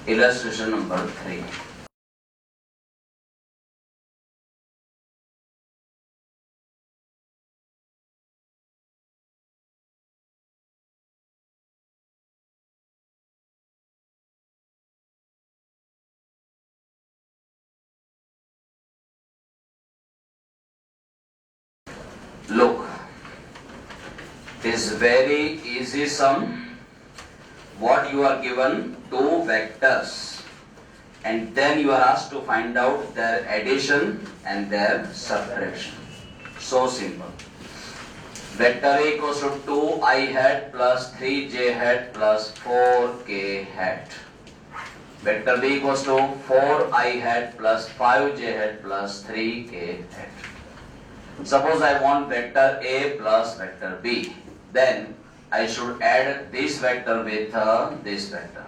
Illustration number 3. Look, this very easy sum. What you are given two vectors, and then you are asked to find out their addition and their subtraction. So simple. Vector A equals to 2i hat plus 3j hat plus 4k hat. Vector B equals to 4i hat plus 5j hat plus 3k hat. Suppose I want vector A plus vector B, then I should add this vector with this vector.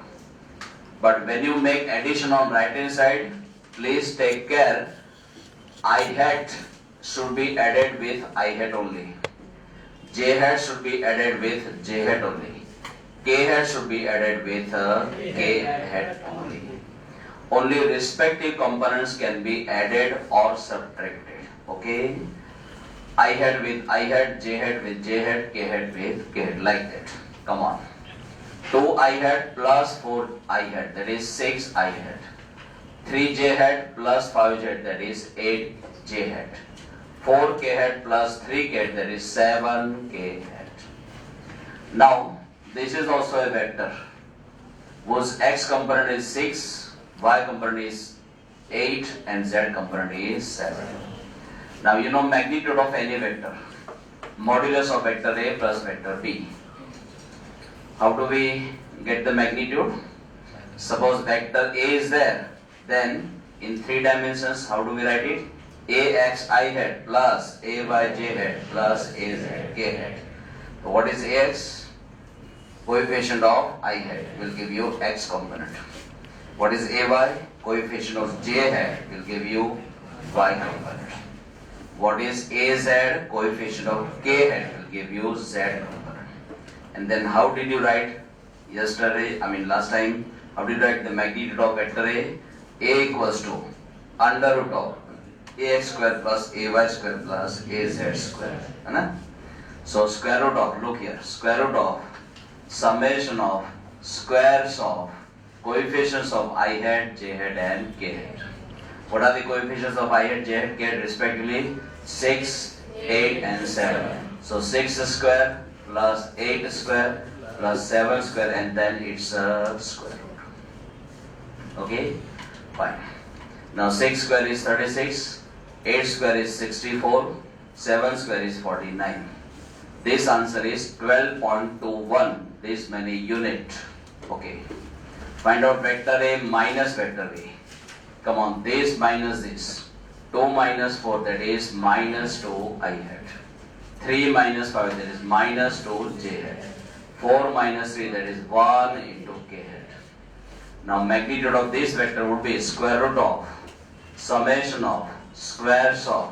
But when you make addition on right hand side, please take care, I hat should be added with I hat only. J hat should be added with J hat only. K hat should be added with K hat only. Only respective components can be added or subtracted. Okay? I hat with I hat, J hat with J hat, K hat with K hat, like that. Come on. 2i hat plus 4i hat, that is 6i hat. 3j hat plus 5j hat, that is 8j hat. 4k hat plus 3k hat, that is 7k hat. Now, this is also a vector whose x component is 6, y component is 8, and z component is 7. Now you know magnitude of any vector, modulus of vector A plus vector B. How do we get the magnitude? Suppose vector A is there, then in 3 dimensions, how do we write it? Ax I hat plus Ay j hat plus Az k hat. So what is Ax? Coefficient of I hat will give you x component. What is Ay? Coefficient of j hat will give you y component. What is Az? Coefficient of k hat will give you z component. And then how did you write last time, how did you write the magnitude of vector A? A equals to under root of ax square plus ay square plus az square. So square root of, look here, square root of summation of squares of coefficients of I hat, j hat and k hat. What are the coefficients of I hat, j hat, k hat respectively? 6, 8 and 7. So 6 square plus 8 square plus 7 square and then it's a square root. Okay? Fine. Now 6 square is 36, 8 square is 64, 7 square is 49. This answer is 12.21, this many unit. Okay. Find out vector A minus vector B. Come on, this minus this. 2 minus 4, that is minus 2 I hat. 3 minus 5, that is minus 2 j hat. 4 minus 3, that is 1 into k hat. Now magnitude of this vector would be square root of summation of squares of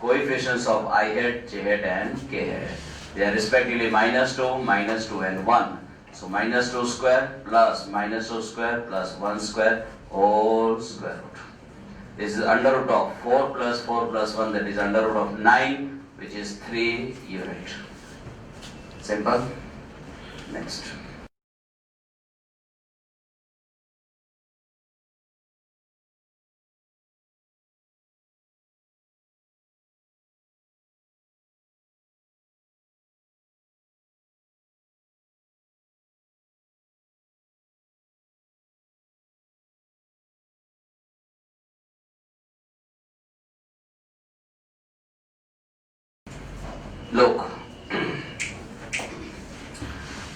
coefficients of I hat, j hat and k hat. They are respectively minus 2 and 1. So minus 2 square plus minus 2 square plus 1 square whole square root. This is under root of 4 plus 4 plus 1, that is under root of 9, which is 3 unit. Simple. Next. Look,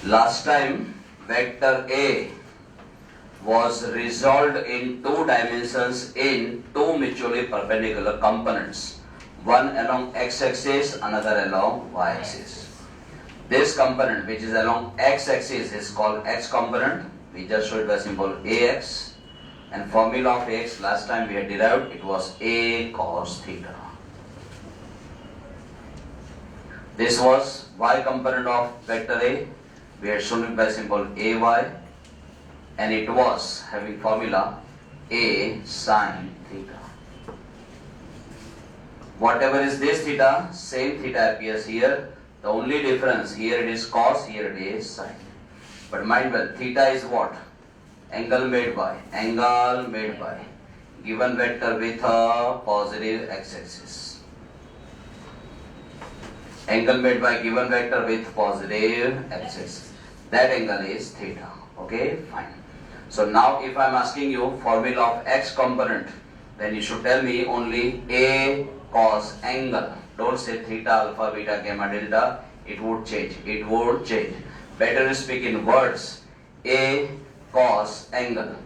last time vector A was resolved in 2 dimensions in 2 mutually perpendicular components, one along x-axis, another along y-axis. This component which is along x-axis is called x component. We just showed by symbol Ax, and formula of Ax last time we had derived, it was A cos theta. This was y component of vector A. We had shown it by symbol Ay. and it was having formula A sine theta. Whatever is this theta, same theta appears here. The only difference, here it is cos, here it is sine. But mind well, theta is what? Angle made by given vector with a positive x-axis. Angle made by given vector with positive x-axis. That angle is theta. Okay, fine. So now if I am asking you formula of x component, then you should tell me only A cos angle. Don't say theta, alpha, beta, gamma, delta. It would change. Better to speak in words. A cos angle.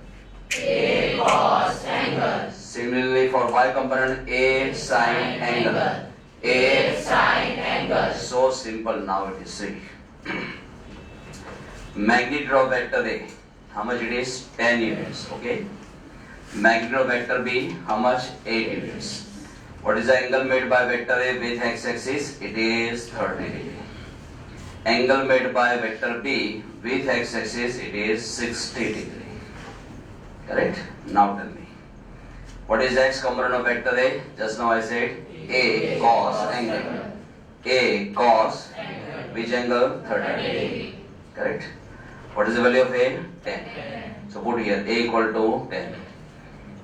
A cos angle. Similarly for y component, A sine angle. A sine angle. So simple now it is. See. Magnitude of vector A, how much it is? 10 units. Okay. Magnitude of vector B, how much? 8 units. What is the angle made by vector A with x-axis? It is 30 degree. Angle made by vector B with x-axis, it is 60 degree. Correct? Now tell me. What is the x component of vector A? Just now I said A cos angle. A cos which angle? 30 degree. Correct? What is the value of A? 10. So put here A equal to 10.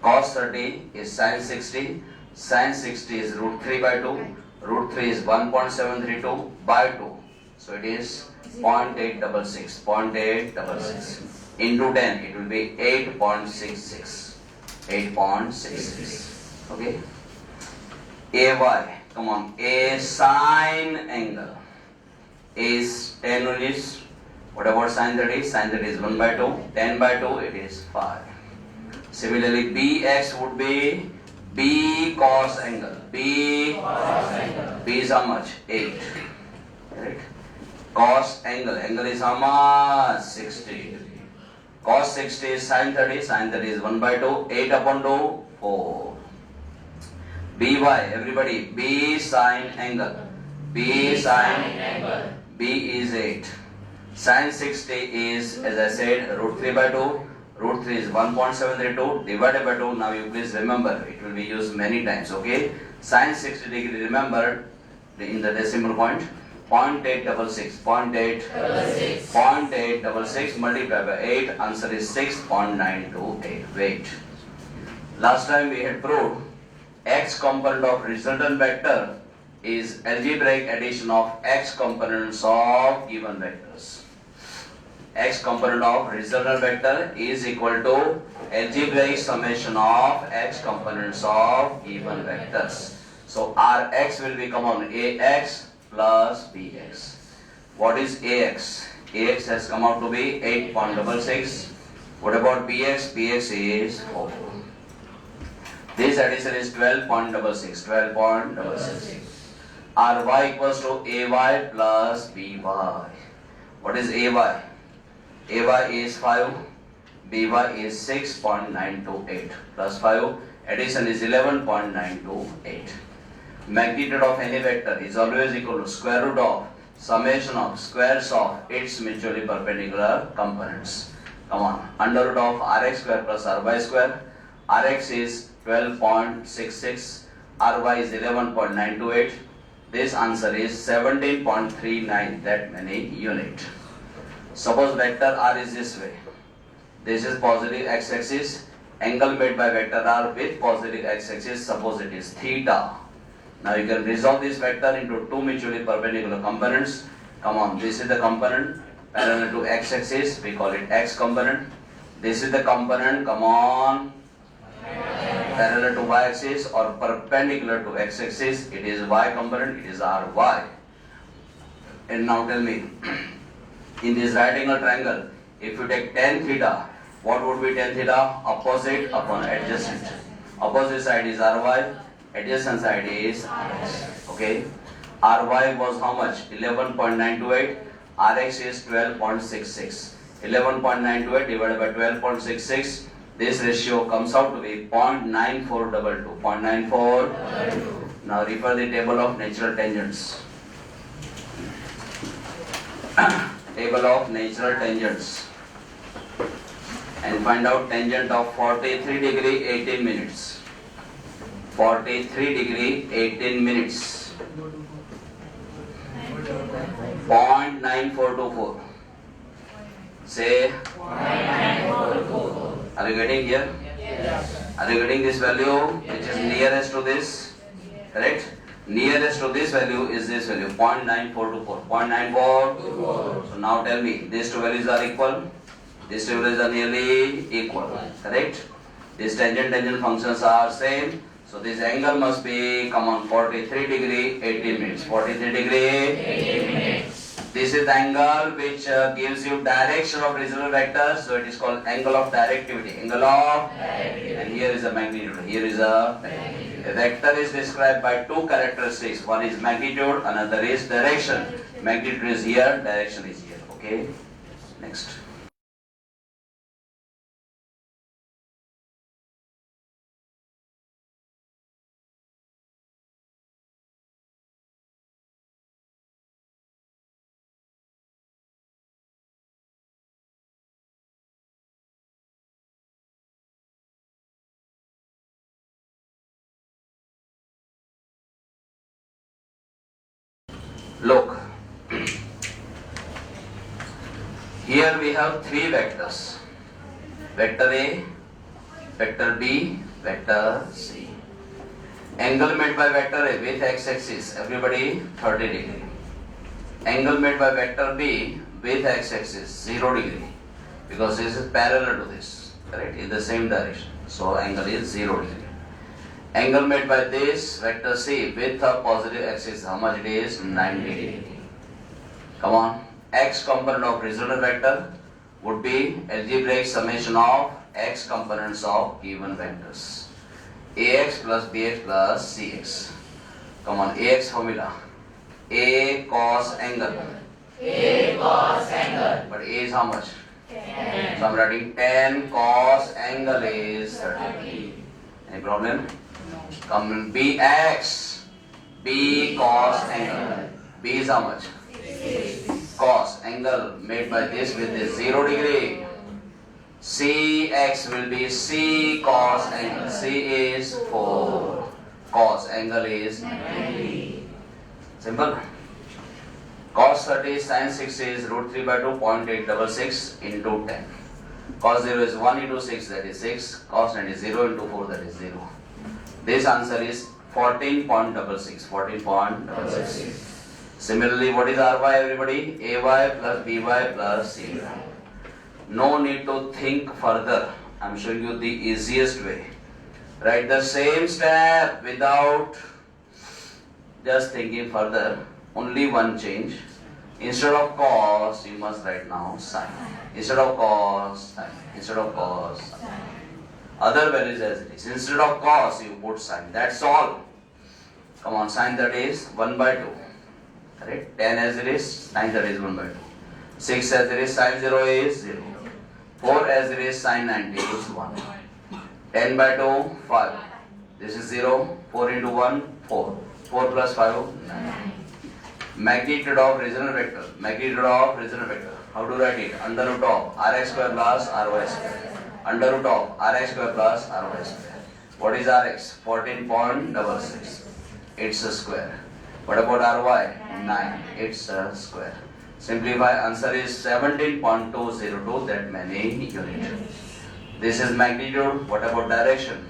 Cos 30 is sin 60. Sin 60 is root 3 by 2. Root 3 is 1.732 by 2. So it is 0.866. 0.866. Into 10 it will be 8.66. 8.66. Okay. AY. Come on. A sine angle is 10 units. What about sin 30? Sin 30 is 1 by 2. 10 by 2 it is 5. Similarly BX would be B cos angle. B is how much? 8. Correct? Cos angle. Angle is how much? 60. Cos 60 is sin 30. Sin 30 is 1 by 2. 8 upon 2, 4. BY. Everybody. B sine angle. B sine angle. B is 8. Sin 60 is, as I said, root 3 by 2. Root 3 is 1.732 divided by 2. Now you please remember, it will be used many times. Okay. Sin 60 degree, remember in the decimal point. 0.866. 0.866 multiplied by 8. Answer is 6.928. Wait. Last time we had proved x component of resultant vector is algebraic addition of x components of given vectors. X component of resultant vector is equal to algebraic summation of x components of given vectors. So Rx will become on Ax plus Bx. What is Ax? Ax has come out to be 8.66. What about Bx? Bx is 4. This addition is 12.66. 12.66. Ry equals to Ay plus By. What is Ay? Ay is 5. By is 6.928 plus 5. Addition is 11.928. Magnitude of any vector is always equal to square root of summation of squares of its mutually perpendicular components. Come on. Under root of Rx square plus Ry square. Rx is 12.66. Ry is 11.928. This answer is 17.39, that many unit. Suppose vector R is this way. This is positive x-axis. Angle made by vector R with positive x-axis. Suppose it is theta. Now you can resolve this vector into two mutually perpendicular components. Come on, this is the component parallel to x-axis. We call it x component. This is the component, come on, parallel to y-axis or perpendicular to x-axis. It is y component, it is Ry. And now tell me, in this right angle triangle, if you take tan theta, what would be tan theta? Opposite upon adjacent. Opposite side is Ry, adjacent side is Rx. Okay. Ry was how much? 11.928. Rx is 12.66. 11.928 divided by 12.66. This ratio comes out to be 0.9422. 0.9422. Now refer the table of natural tangents. Table of natural tangents. Then find out tangent of 43 degree 18 minutes. 43 degree 18 minutes. 0.9424. Say. 0.9424. Are you getting here? Yes. Are you getting this value which is nearest to this? Correct? Nearest to this value is this value 0.9424. 0.9424. So now tell me, these two values are equal? These two values are nearly equal. Correct? These tangent functions are same. So this angle must be, come on, 43 degree 18 minutes. 43 degree 18 minutes. This is the angle which gives you direction of regional vectors. So it is called angle of directivity. Angle of Directivity. And here is a magnitude. Here is a Magnitude. A vector is described by two characteristics. One is magnitude, another is direction. Magnitude is here, direction is here. Okay? Next. Look. Here we have three vectors. Vector A, vector B, vector C. Angle made by vector A with x-axis, everybody 30 degree. Angle made by vector B with x-axis 0 degree, because this is parallel to this, correct, in the same direction. So angle is 0 degree. Angle made by this vector C with a positive axis, how much it is? 90 degree. Come on. X component of regional vector would be algebraic summation of x components of given vectors. Ax plus bx plus cx. Come on, Ax formula. A cos angle. A cos angle. But A is how much? 10. So I'm writing 10 cos angle is 30. Any problem? Come Bx. B cos angle. B is how much? 6. Cos angle made by this with this 0 degree. Cx will be C cos angle. C is 4. Cos angle is 90. simple. Cos 30 sin 60 is root 3 by 2 0.866 into 10. Cos 0 is 1 into 6, that is 6. Cos 90 is 0 into 4, that is 0. This answer is 14.66. 14.66. Similarly, what is Ry, everybody? Ay plus By plus Cy. No need to think further. I am showing you the easiest way. Write the same step without just thinking further. Only one change. Instead of cos, you must write now sin. Instead of cos, sin. Instead of cos, sin. Other values as it is. Instead of cos, you put sin. That's all. Come on, sin that is 1 by 2. Correct? 10 as it is, sin that is 1 by 2. 6 as it is, sin 0 is 0. 4 as it is, sin 90 is 1. 10 by 2, 5. This is 0. 4 into 1, 4. 4 plus 5, 9. Magnitude of regional vector. Magnitude of regional vector. How to write it? Under root of Rx square plus Ry square. Under root of Rx square plus Ry square. What is Rx? 14.66. It's a square. What about Ry? 9. It's a square. Simplify, answer is 17.202, that many units. This is magnitude. What about direction?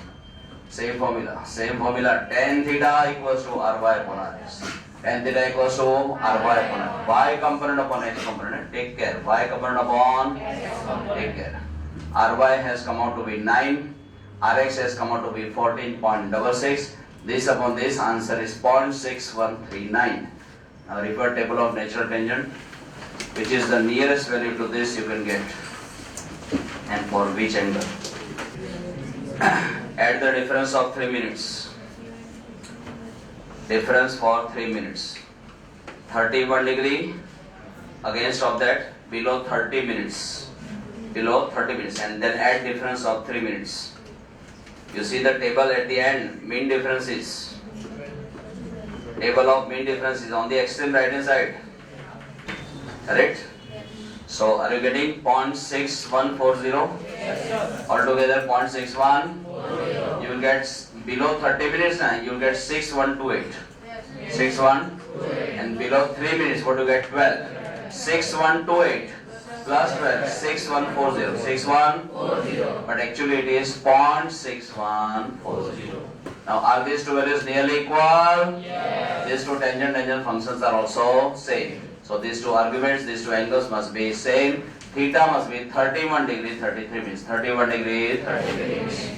Same formula. Same formula. Tan theta equals to Ry upon Rs. Tan theta equals to Ry upon R. Y component upon X component. Take care. Y component upon take care. Ry has come out to be 9. Rx has come out to be 14.66. This upon this, answer is 0.6139. Now refer table of natural tangent, which is the nearest value to this you can get, and for which angle. Add the difference of 3 minutes. Difference for 3 minutes. 31 degree against of that below 30 minutes. Below 30 minutes, and then add difference of 3 minutes. You see the table at the end, mean difference is. Table of mean difference is on the extreme right hand side. Correct? So are you getting 0.6140? Yes, sir. Altogether 0.61. You will get below 30 minutes now, you will get 6128. 61 and below 3 minutes, what do you get? 12. 6128 plus 12, 6140. 6140. But actually it is 0.6140. Now are these two values nearly equal? Yes. These two tangent functions are also same. So these two arguments, these two angles must be same. Theta must be 31 degree 33 minutes. 31 degree 33 minutes.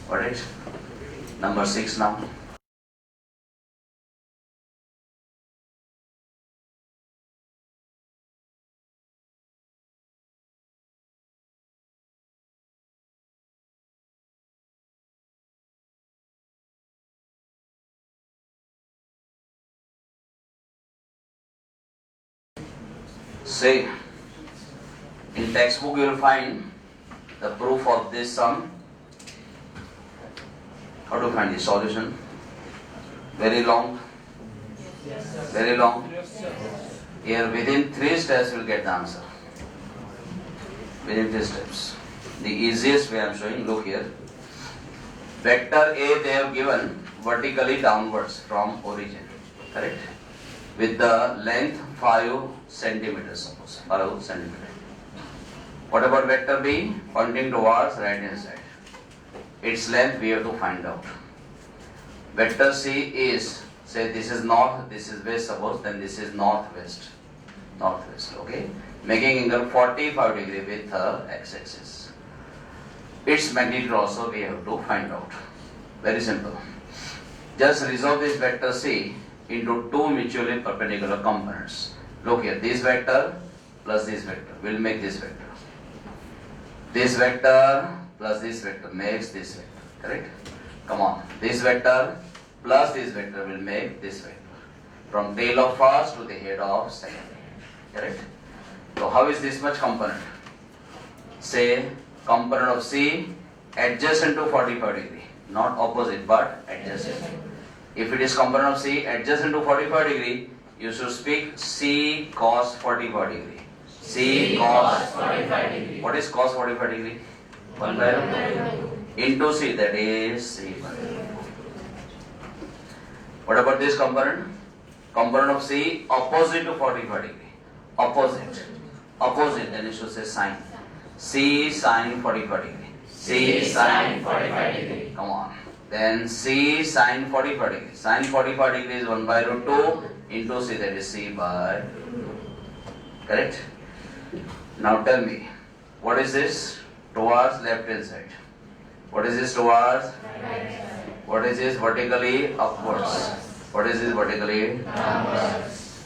Got it? Number 6 now. Say, in textbook you will find the proof of this sum. How to find the solution? Very long. Very long. Here within 3 steps you will get the answer. Within 3 steps. The easiest way I am showing, look here. Vector A they have given vertically downwards from origin. Correct? With the length 5 centimeters, suppose 5 centimeters. What about vector B? Pointing towards right hand side. Its length we have to find out. Vector C is, say this is north, this is west, suppose, then this is northwest. Northwest, okay? Making angle 45 degree with x-axis. Its magnitude also we have to find out. Very simple. Just resolve this vector C into 2 mutually perpendicular components. Look here, this vector plus this vector will make this vector. This vector plus this vector makes this vector. Correct? Come on. This vector plus this vector will make this vector. From tail of first to the head of second. Correct? So how is this much component? Say component of C adjacent to 45 degree. Not opposite but adjacent. If it is component of C adjacent to 45 degree, you should speak C cos 45 degree. C cos 45 degree. What is cos 45 degree? 1 by root 2 into C, that is C by root 2. What about this component? Component of C opposite to 45 degree. Opposite. Opposite, then you should say sine. C sine 45 degree. C sin 45 degree. Come on. Then C sine 45 degree. Sine 45 degree is 1 by root 2 into C, that is C by root 2. Correct? Now tell me, what is this towards left hand side? What is this towards? What is this vertically upwards? What is this vertically downwards?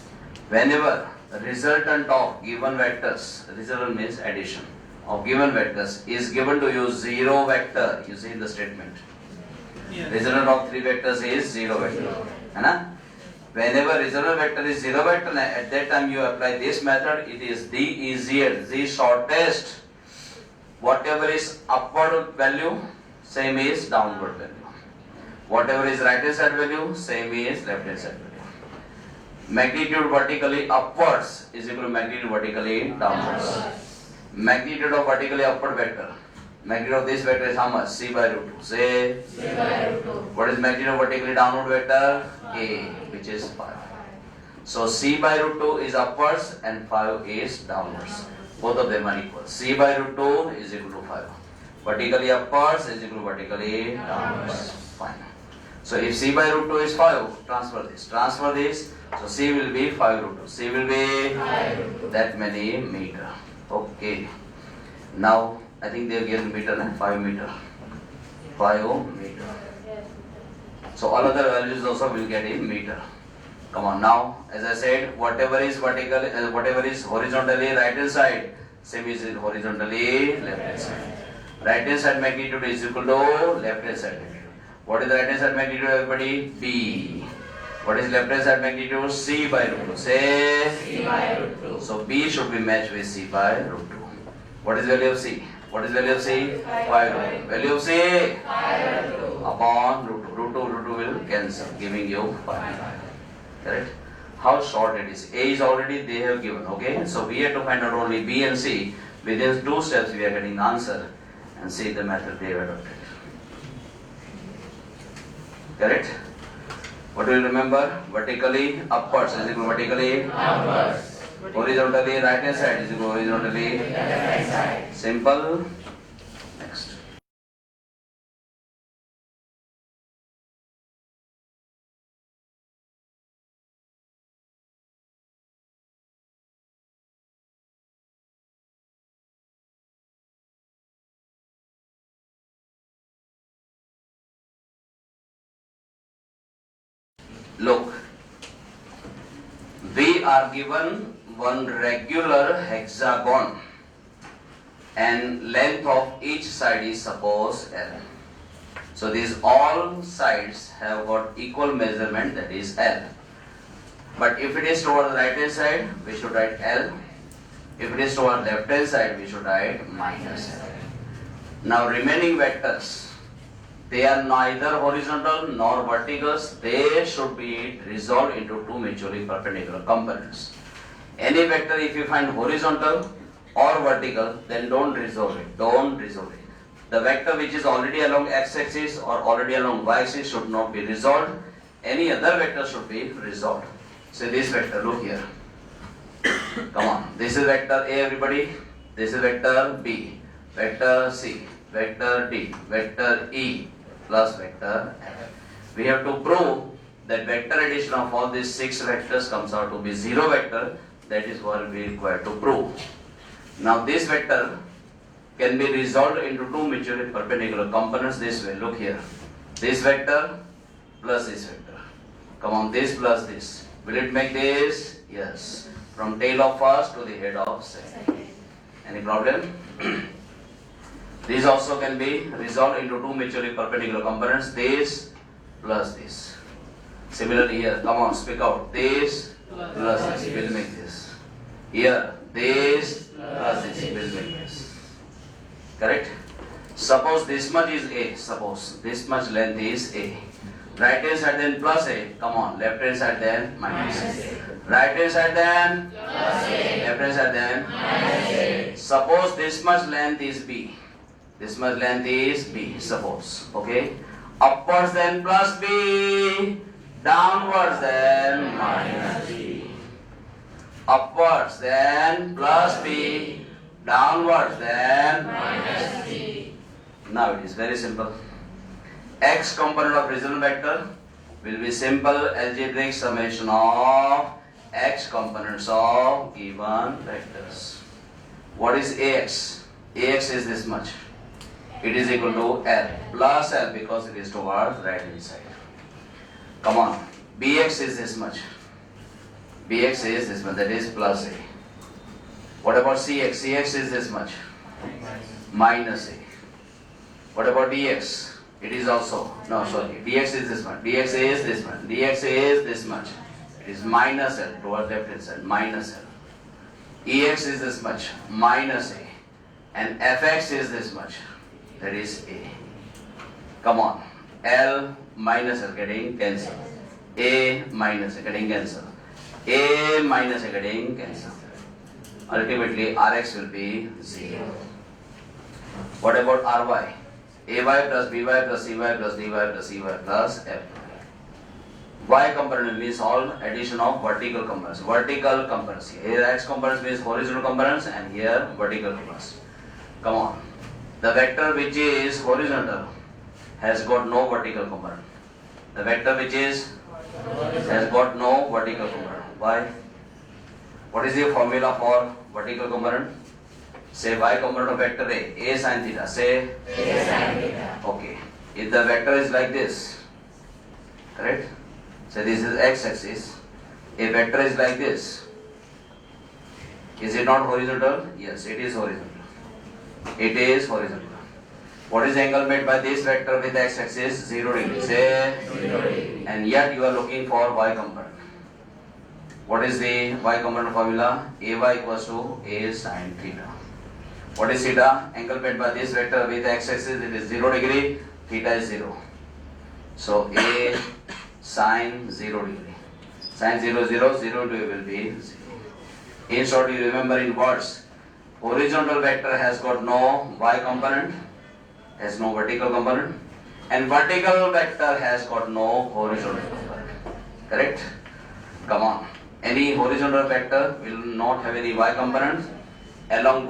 Whenever the resultant of given vectors, resultant means addition of given vectors, is given to you 0 vector, you see in the statement. Resultant of 3 vectors is 0 vector. Hai? Whenever resultant vector is 0 vector, at that time you apply this method, it is the easiest, the shortest. Whatever is upward value, same is downward value. Whatever is right hand side value, same is left hand side value. Magnitude vertically upwards is equal to magnitude vertically downwards. Magnitude of vertically upward vector. Magnitude of this vector is how much? C by root 2. Say, C by root 2. what is magnitude of vertically downward vector? A, which is 5. So C by root 2 is upwards and 5 is downwards. Both of them are equal. C by root 2 is equal to 5. Vertically upwards is equal to vertically downwards. Fine. So if C by root 2 is 5, transfer this. Transfer this. So C will be 5 root 2. C will be 5 root 2. that many meter. Okay. Now I think they have given meter, 5 meter. 5 meter. So all other values also will get in meter. Come on now, as I said, whatever is vertically, whatever is horizontally right hand side, same is horizontally left hand side. Right hand side magnitude is equal to left hand side magnitude. What is the right hand side magnitude, everybody? B. What is left hand side magnitude? C by root 2. Say C by root 2. So B should be matched with C by root 2. What is value of C? What is value of C? 5 root 2. Value of C? 5 root 2. Upon root 2. Root 2 will cancel, giving you 5. Correct? how short it is. A is already they have given, okay? So we have to find out only B and C. Within 2 steps we are getting the answer and see the method they have adopted. Correct? What do you remember? Vertically upwards is equal to vertically Upwards. horizontally right hand side is equal to horizontally Left side. simple. Next. Look, we are given one regular hexagon and length of each side is suppose L. So these all sides have got equal measurement, that is L. But if it is toward the right hand side, we should write L. If it is toward left hand side, we should write minus L. Now remaining vectors, they are neither horizontal nor verticals. They should be resolved into 2 mutually perpendicular components. Any vector, if you find horizontal or vertical, then don't resolve it. Don't resolve it. The vector which is already along x-axis or already along y-axis should not be resolved. Any other vector should be resolved. So this vector, look here. Come on. This is vector A, everybody. This is vector B, vector C, vector D, vector E, plus vector F. We have to prove that vector addition of all these 6 vectors comes out to be 0 vector. That is what we require to prove. Now this vector can be resolved into 2 mutually perpendicular components this way. Look here. This vector plus this vector. Come on, this plus this. Will it make this? Yes. From tail of first to the head of second. Any problem? These also can be resolved into 2 mutually perpendicular components. This plus this. Similarly here, come on, speak out. This plus this will make this. Here, this plus this will make this. Correct? Suppose this much is A. Suppose this much length is A. Right hand side then plus A. Come on, left hand side then minus A. Right hand side then plus A. Left hand side then minus A. Suppose this much length is B. This much length is B, suppose. Okay? Upwards then plus B. Downwards then minus B. Upwards then plus B. Downwards then minus B. Now it is very simple. X component of resultant vector will be simple algebraic summation of x components of given vectors. What is AX? AX is this much. It is equal to L plus L because it is towards right hand side. Come on. BX is this much. BX is this much, that is plus A. What about CX? CX is this much. Minus A. What about DX? It is also, no sorry, DX is this much. DX is this much. DX is this much. It is minus L towards left hand side. Minus L. EX is this much. Minus A. And FX is this much. That is A. Come on. L minus L getting cancelled. A minus A getting cancelled. A minus A getting cancelled. Ultimately Rx will be 0. What about Ry? AY plus BY plus CY plus DY plus EY plus F. Y component means all addition of vertical components. Vertical components. Here X components means horizontal components and here vertical components. Come on. The vector which is horizontal has got no vertical component. The vector which is has got no vertical component. Why? What is the formula for vertical component? Say y component of vector A sin theta. Say A sin theta. okay. If the vector is like this, correct? So this is x-axis. A vector is like this. Is it not horizontal? Yes, it is horizontal. It is horizontal. What is the angle made by this vector with x-axis? 0 degree. Say 0 degree. and yet you are looking for y component. What is the y component formula? AY equals to A sin theta. What is theta? Angle made by this vector with x-axis, it is 0 degree, theta is 0. So A sin 0 degree. Sin 0, 0, 0 into A will be 0. In short, you remember in words, horizontal vector has got no y component, has no vertical component, and vertical vector has got no horizontal component. Correct? Come on. Any horizontal vector will not have any y component, along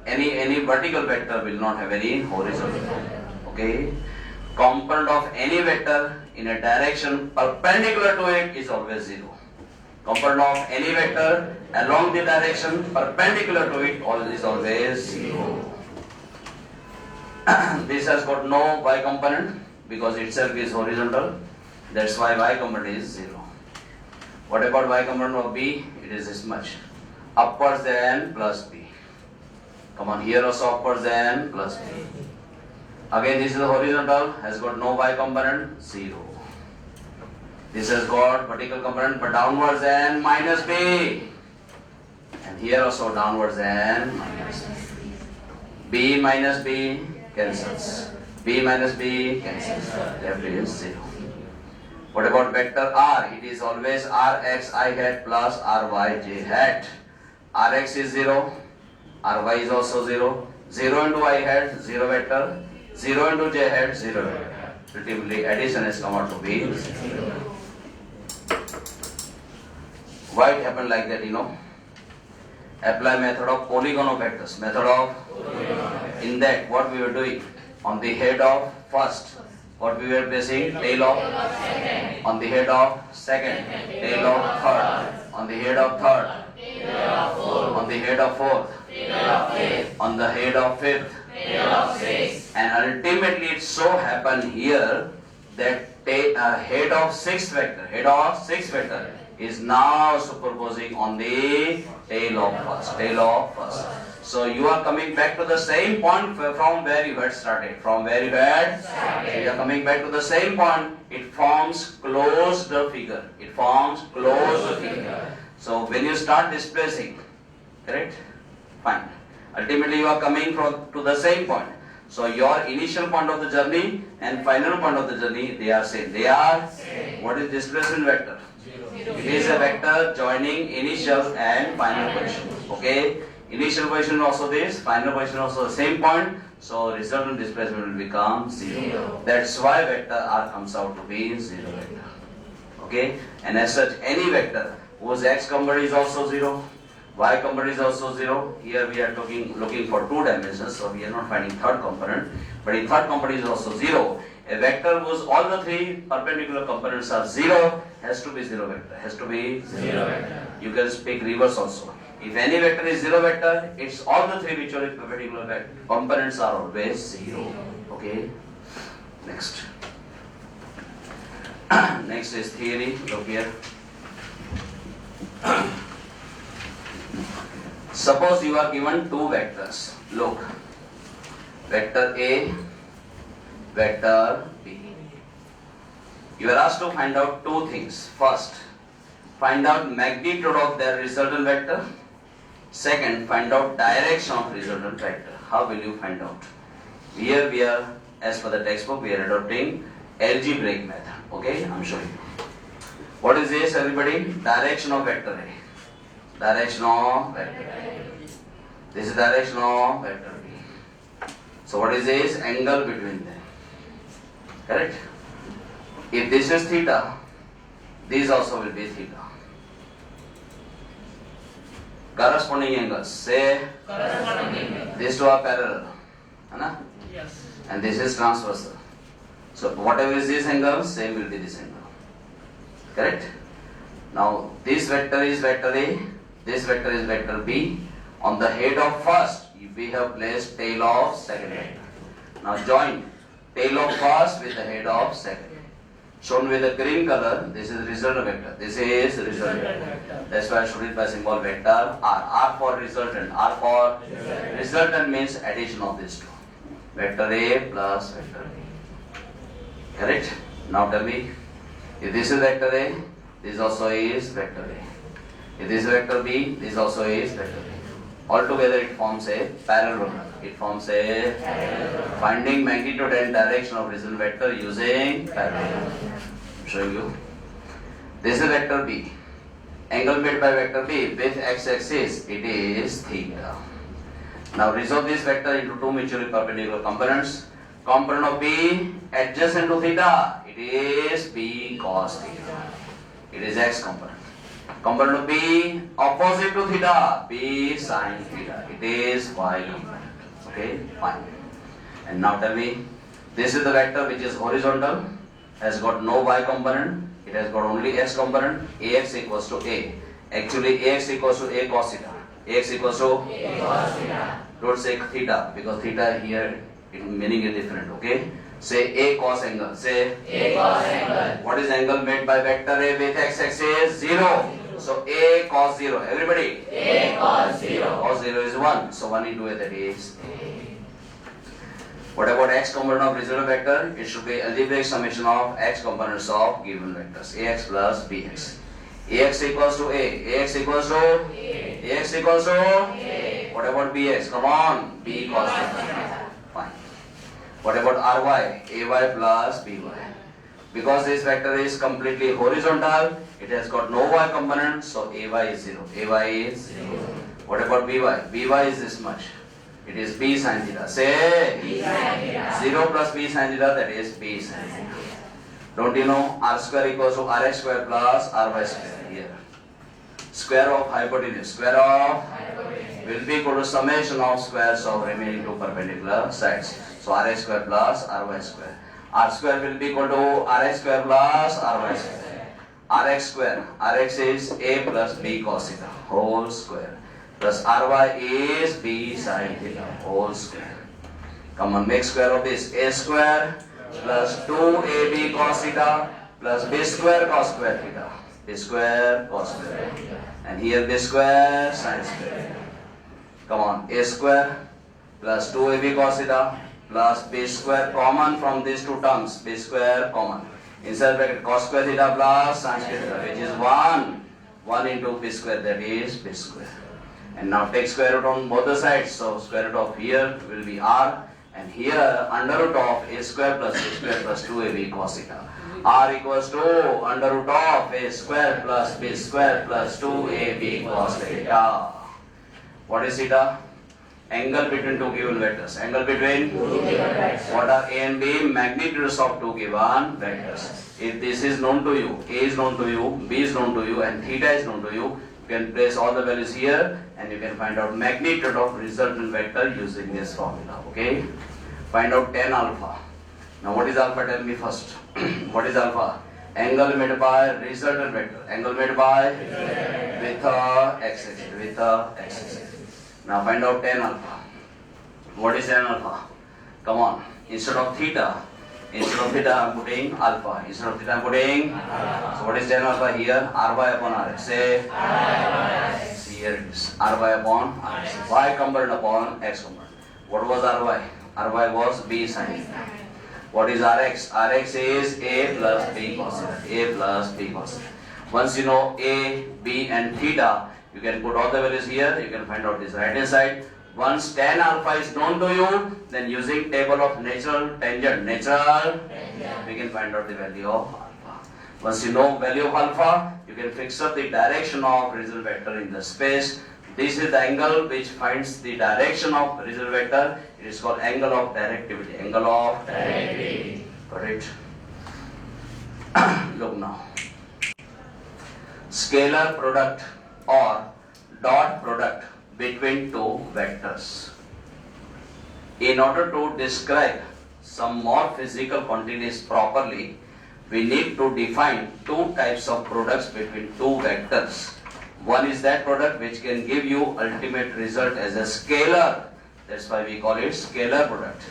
any vertical vector will not have any horizontal component. Okay? Component of any vector in a direction perpendicular to it is always 0. Component of any vector along the direction perpendicular to it is always 0. This has got no y component because itself is horizontal. That's why y component is 0. What about y component of b? It is this much. Upwards than plus b. Come on, here also upwards than plus b. Again, this is horizontal, has got no y component, 0. This has got vertical component, but downwards than minus b. And here also downwards than minus b. B minus b cancels. B minus b cancels. Left is 0. What about vector r? It is always rx I hat plus ry j hat. Rx is 0. Ry is also 0. 0 into I hat, 0 vector. 0 into j hat, 0 vector. Ultimately, addition has come out to be 0. Why it happened like that, Apply method of polygon of vectors. In that, what we were doing? On the head of first, what we were placing? Tail of second. On the head of second, tail of third. On the head of third, tail of fourth. On the head of fourth, tail of fifth. On the head of fifth, tail of sixth. And ultimately it so happened here that head of sixth vector is now superposing on the tail of first. So you are coming back to the same point from where you had started. You are coming back to the same point. It forms closed figure. So when you start displacing, correct? Fine. Ultimately you are coming to the same point. So your initial point of the journey and final point of the journey, they are same. What is displacement vector? It is a vector joining initial and final position. Okay? Initial position also this, final position also the same point. So resultant displacement will become 0. That's why vector r comes out to be 0 vector. Okay? And as such, any vector whose x component is also 0, y component is also 0. Here we are looking for 2 dimensions, so we are not finding third component. But if third component is also 0, a vector whose all the 3 perpendicular components are 0 has to be 0 vector. You can speak reverse also. If any vector is 0 vector, it's all the 3 mutually perpendicular components are always 0. Okay? Next. Next is theory. Look here. Suppose you are given 2 vectors. Look. Vector A, vector B. You are asked to find out 2 things. First, find out magnitude of their resultant vector. Second, find out direction of resultant vector. How will you find out? Here we are, as per the textbook, we are adopting algebraic method. Okay, I'm showing you. What is this, everybody? Direction of vector A. Direction of vector A. This is direction of vector B. So what is this? Angle between them. Correct? If this is theta, this also will be theta. Corresponding angles. Say these 2 are parallel. Yes. And this is transversal. So whatever is this angle, same will be this angle. Correct? Now this vector is vector A, this vector is vector B. On the head of first, we have placed tail of second vector. Now join tail of first with the head of second. Shown with the green color, this is resultant vector. This is resultant vector. That's why I showed it by symbol vector R. R for resultant. R for resultant means addition of these 2. Vector A plus vector B. Correct? Now tell me, if this is vector A, this also is vector A. If this is vector B, this also is vector B. Altogether it forms a parallelogram. Finding magnitude and direction of resultant vector using parallelogram. I'm showing you. This is vector B. Angle made by vector B with x-axis, it is theta. Now resolve this vector into two mutually perpendicular components. Component of B adjacent to theta, it is B cos theta. It is x component. Component of B opposite to theta, B sin theta. It is y component. Okay, fine. And now tell me, this is the vector which is horizontal, has got no y component, it has got only x component, ax equals to a. Actually, ax equals to a cos theta. Ax equals to a cos theta. Don't say theta, because theta here, meaning is different, okay? Say a cos angle. Say a cos angle. What is angle made by vector A with x-axis? 0. So a cos 0. Everybody? A cos 0. Cos 0 is 1. So 1 into a, that is a. What about x component of resultant vector? It should be algebraic summation of x components of given vectors. Ax plus bx. Ax equals to a. Ax equals to a. Ax equals to a. What about bx? Come on. B cos theta. Fine. What about ry? Ay plus by. Because this vector is completely horizontal, it has got no y component, so ay is 0. Ay is 0. What about by? By is this much. It is b sin theta. Say b sin theta. 0 plus b sin theta, that is b sin theta. Don't you know r square equals to rx square plus ry square here. Square of hypotenuse. Square of will be equal to summation of squares of remaining two perpendicular sides. So rx square plus ry square. R square will be equal to rx square plus ry square. Rx square. Rx is a plus b cos theta whole square. Plus ry is b sin theta whole square. Come on, make square of this. A square plus 2ab cos theta plus b square cos square theta. B square cos square. And here b square sin square. Come on, a square plus 2ab cos theta plus b square common from these two terms. B square common. Inside bracket cos square theta plus sin square theta, which is 1. 1 into b square, that is b square. And now take square root on both the sides. So square root of here will be r. And here under root of a square plus b square plus 2ab cos theta. R equals to under root of a square plus b square plus 2ab cos theta. What is theta? Angle between two given vectors. Angle between two given vectors. What are a and b? Magnitudes of two given vectors. If this is known to you, a is known to you, b is known to you, and theta is known to you, you can place all the values here and you can find out magnitude of resultant vector using this formula. Okay? Find out tan alpha. Now what is alpha? Tell me first. What is alpha? Angle made by resultant vector. Angle made by with x-axis. With x-axis. Now find out tan alpha. What is tan alpha? Come on. Instead of theta I'm putting alpha. Instead of theta I'm putting alpha. So what is tan alpha here? Ry upon rx. Say see here it is. Ry upon rx. Y component upon x component. What was ry? Ry was b sin. What is rx? Rx is a plus b cos theta. A plus b cos theta. Once you know a, b and theta, you can put all the values here. You can find out this right hand side. Once tan alpha is known to you, then using table of natural tangent, we can find out the value of alpha. Once you know value of alpha, you can fix up the direction of result vector in the space. This is the angle which finds the direction of result vector. It is called angle of directivity. Angle of directivity. Got it? Look now. Scalar product or dot product between two vectors. In order to describe some more physical quantities properly, we need to define two types of products between two vectors. One is that product which can give you ultimate result as a scalar. That's why we call it scalar product.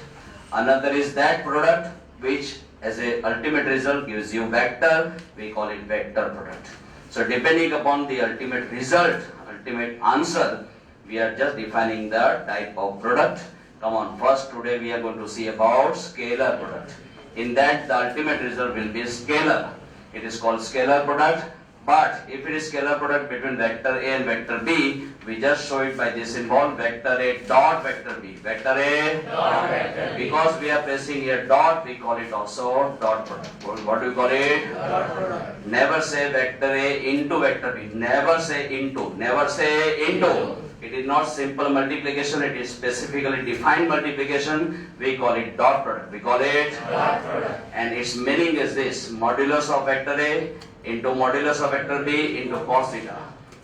Another is that product which as a ultimate result gives you vector. We call it vector product. So depending upon the ultimate result, ultimate answer, we are just defining the type of product. Come on, first today we are going to see about scalar product. In that the ultimate result will be scalar. It is called scalar product. But if it is scalar product between vector A and vector B, we just show it by this symbol, vector A dot vector B. Vector A dot vector B. Because we are pressing here dot, we call it also dot product. What do you call it? Dot product. Never say vector A into vector B. Never say into. Never say into. It is not simple multiplication, it is specifically defined multiplication. We call it dot product. We call it dot product. And its meaning is this, modulus of vector A into modulus of vector B into cos theta.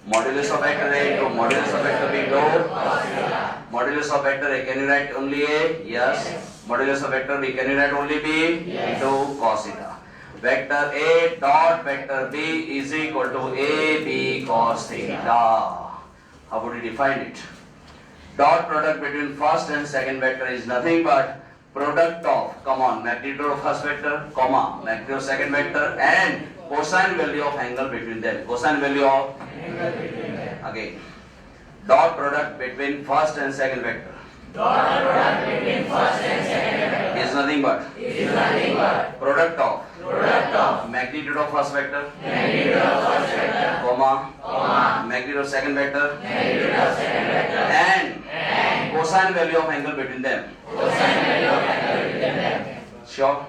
Modulus of vector A into modulus of vector B into cos theta. Modulus of vector A, can you write only A? Yes. Modulus of vector B, can you write only B? Yes. Into cos theta. Vector A dot vector B is equal to AB cos theta. How would you define it? Dot product between first and second vector is nothing but product of, come on, magnitude of first vector, comma, magnitude of second vector, and cosine value of angle between them. Cosine value of angle between them. Again, dot product between first and second vector. Dot product between first and second vector is nothing but product of magnitude of first vector, comma, magnitude of second vector, and cosine value of angle between them. Sure.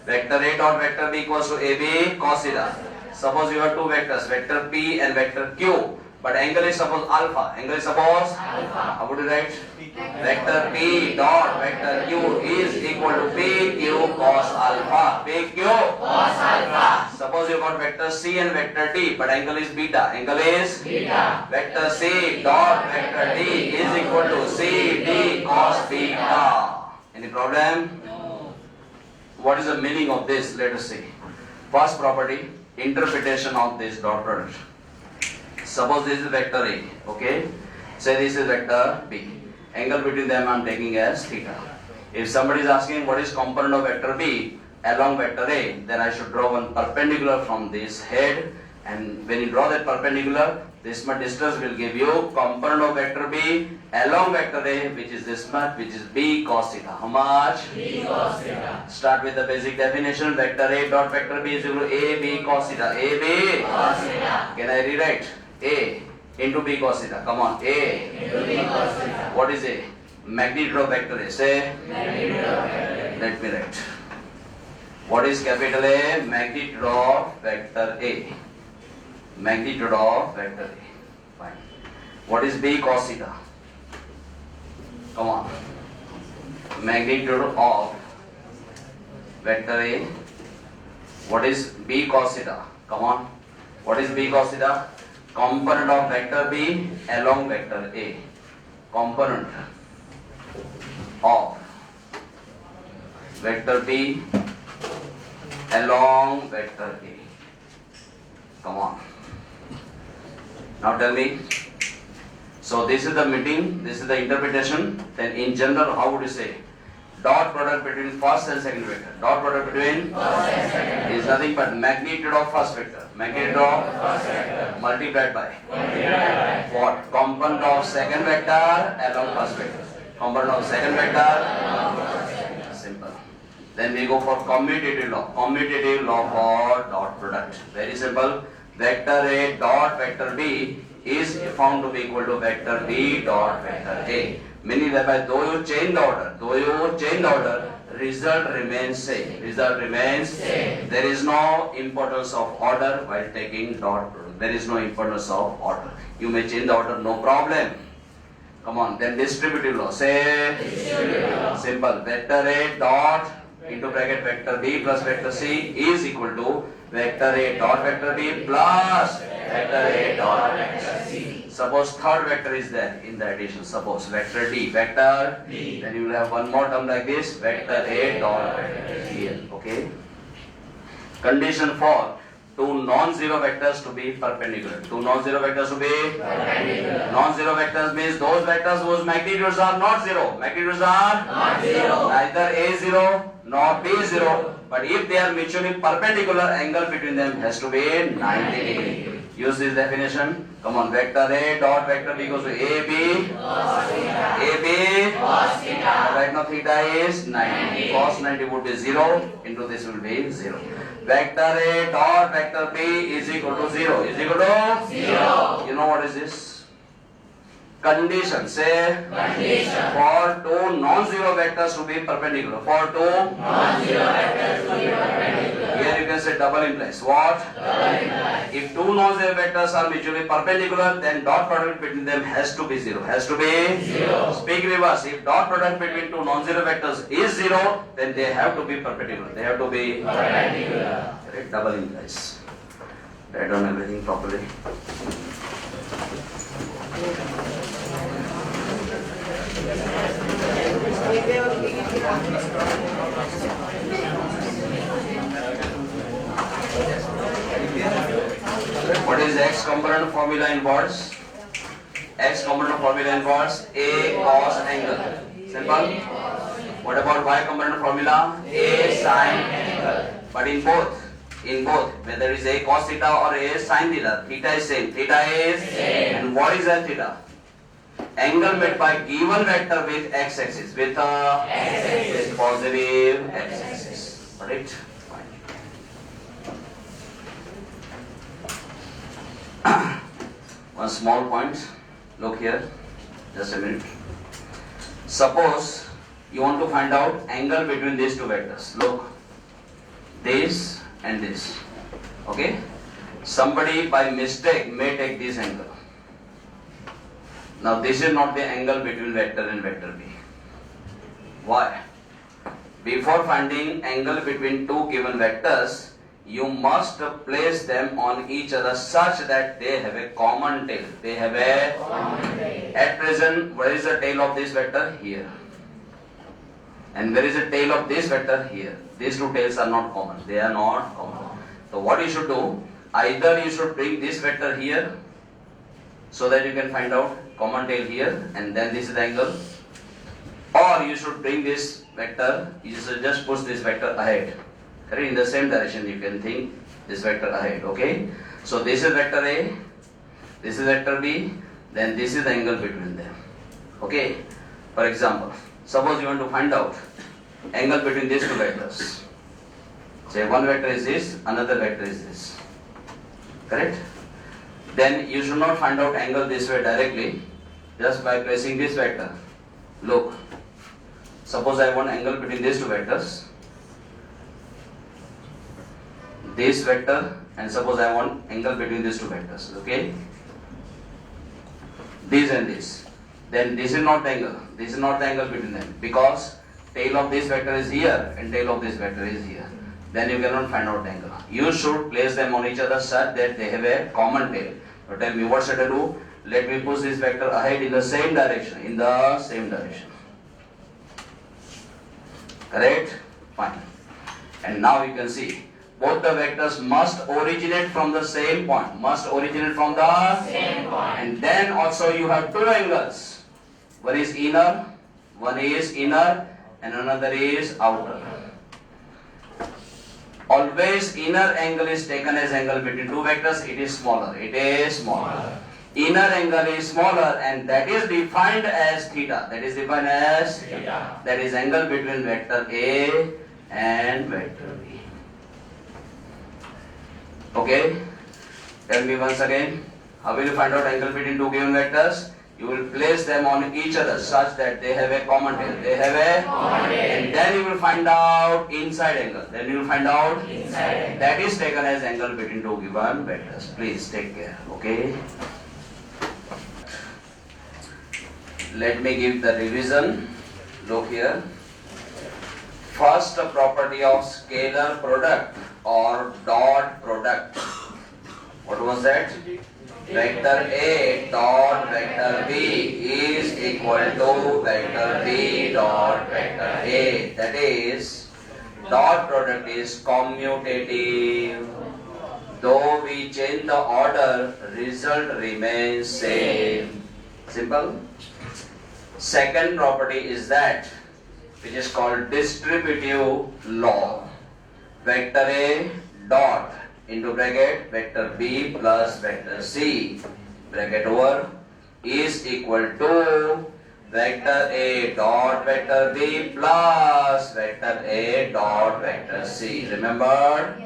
Vector A dot vector B equals to AB cos theta. Suppose you have two vectors, vector P and vector Q, but angle is suppose alpha. Angle is suppose alpha. How would you write? Vector P dot vector Q is equal to PQ cos alpha. PQ cos alpha. Suppose you got vector C and vector D, but angle is beta. Angle is beta. Vector C dot vector D is equal to CD cos beta. Any problem? No. What is the meaning of this? Let us see. First property, interpretation of this dot product. Suppose this is vector A, okay? Say this is vector B. Angle between them I am taking as theta. If somebody is asking what is component of vector B along vector A, then I should draw one perpendicular from this head, and when you draw that perpendicular, this much distance will give you component of vector B along vector A, which is this much, which is B cos theta. How much? B cos theta. Start with the basic definition. Vector A dot vector B is equal to A B cos theta. A B cos theta. Can I rewrite? A into B cos theta. Come on. A into B cos theta. What is A? Magnitude of vector A. Say magnitude of vector A. Let me write. What is capital A? Magnitude of vector A. Magnitude of vector A. Fine. What is B cos theta? Come on. Magnitude of vector A. What is B cos theta? Come on. What is B cos theta? Component of vector B along vector A. Component of vector B along vector A. Come on. Now tell me. So this is the meaning, this is the interpretation. Then in general, how would you say? Dot product between first and second vector. Dot product between first and second is nothing but magnitude of first vector. Magnitude of first vector multiplied by what? Component of second vector along first vector. Component of second vector. Simple. Then we go for commutative law. Commutative law for dot product. Very simple. Vector A dot vector B is found to be equal to vector B dot vector A. Meaning that by though you change the order, result remains same. Result remains same. There is no importance of order while taking dot product. There is no importance of order. You may change the order, no problem. Come on, then distributive law. Say distributive law. Simple. Vector A dot into bracket vector B plus vector C is equal to vector A dot vector B plus vector A dot vector C. Suppose third vector is there in the addition. Suppose vector D, vector D. Then you will have one more term like this, vector A dot vector C. Okay. Condition for two non-zero vectors to be perpendicular. Two non-zero vectors to be perpendicular. Non-zero vectors means those vectors whose magnitudes are not zero. Magnitudes are not zero. Neither A0 nor B0. But if they are mutually perpendicular, angle between them has to be 90 degree. Use this definition. Come on, vector A dot vector B equals to AB. AB. Right now theta is 90. Cos 90 would be 0. Into this will be 0. Vector A dot vector B is equal to 0. Is equal to 0. You know what is this? Condition. Say condition. For two non-zero vectors to be perpendicular. For two non-zero vectors to be perpendicular. Here you can say double implies. What? Double implies. If two non-zero vectors are mutually perpendicular, then dot product between them has to be 0. Has to be 0. Speak reverse. If dot product between two non-zero vectors is 0, then they have to be perpendicular. They have to be perpendicular. Correct? Double implies. Write down everything properly. What is X component formula involves? X component formula involves A cos angle. Simple. What about Y component formula? A sin angle. But in both, whether it is A cos theta or A sin theta, theta is same. Theta is same. And what is that theta? Angle made by given vector with x-axis, with positive x-axis. Correct? Fine. One small point. Look here. Just a minute. Suppose you want to find out angle between these two vectors. Look. This and this. Okay? Somebody by mistake may take this angle. Now this is not the angle between vector and vector B. Why? Before finding angle between two given vectors, you must place them on each other such that they have a common tail. They have a common tail. At present, where is the tail of this vector? Here. And where is the tail of this vector? Here. These two tails are not common. They are not common. So what you should do, either you should bring this vector here so that you can find out common tail here, and then this is the angle, or you should bring this vector, you should just push this vector ahead. Correct? In the same direction you can think this vector ahead. Okay? So this is vector A, this is vector B, then this is the angle between them. Okay? For example, suppose you want to find out angle between these two vectors. Say one vector is this, another vector is this. Correct? Then you should not find out angle this way directly, just by placing this vector. Look, suppose I want angle between these two vectors, this vector, and suppose I want angle between these two vectors. Okay? This and this. Then this is not the angle. This is not the angle between them, because tail of this vector is here and tail of this vector is here. Then you cannot find out the angle. You should place them on each other such that they have a common tail. So tell me, what should I do? Let me push this vector ahead in the same direction. In the same direction. Correct? Fine. And now you can see both the vectors must originate from the same point. Must originate from the same point. And then also you have two angles. One is inner, and another is outer. Always inner angle is taken as angle between two vectors. It is smaller. It is smaller. Inner angle is smaller, and that is defined as theta. That is defined as theta. That is angle between vector A and vector B. Okay? Tell me once again. How will you find out angle between two given vectors? You will place them on each other such that they have a common tail. They have a common tail. And then you will find out inside angle. Then you will find out inside angle. That is taken as angle between two given vectors. Please take care. Okay? Let me give the revision. Look here. First property of scalar product or dot product. What was that? Vector A dot vector B is equal to vector B dot vector A. That is, dot product is commutative. Though we change the order, result remains same. Simple. Second property is that, which is called distributive law. Vector A dot into bracket vector B plus vector C bracket over is equal to vector A dot vector B plus vector A dot vector C. Remember?